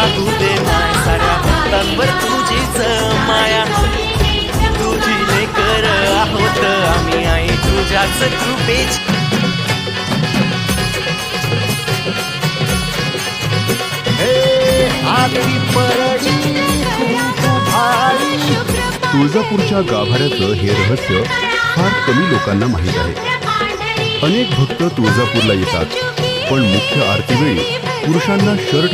लागू दे माय साऱ्या भक्तांवर तुझीच माया तुझी लेकर आहोत आम्ही आई तुझ्याच कृपेची आपली परडी खूप भारी. तुळजापूरच्या गाभाऱ्याचं हे रहस्य फार कमी लोकांना माहीत आहे. अनेक भक्त तुळजापूरला येतात, पण मुख्य आरतीवेळी पुरुषांना शर्ट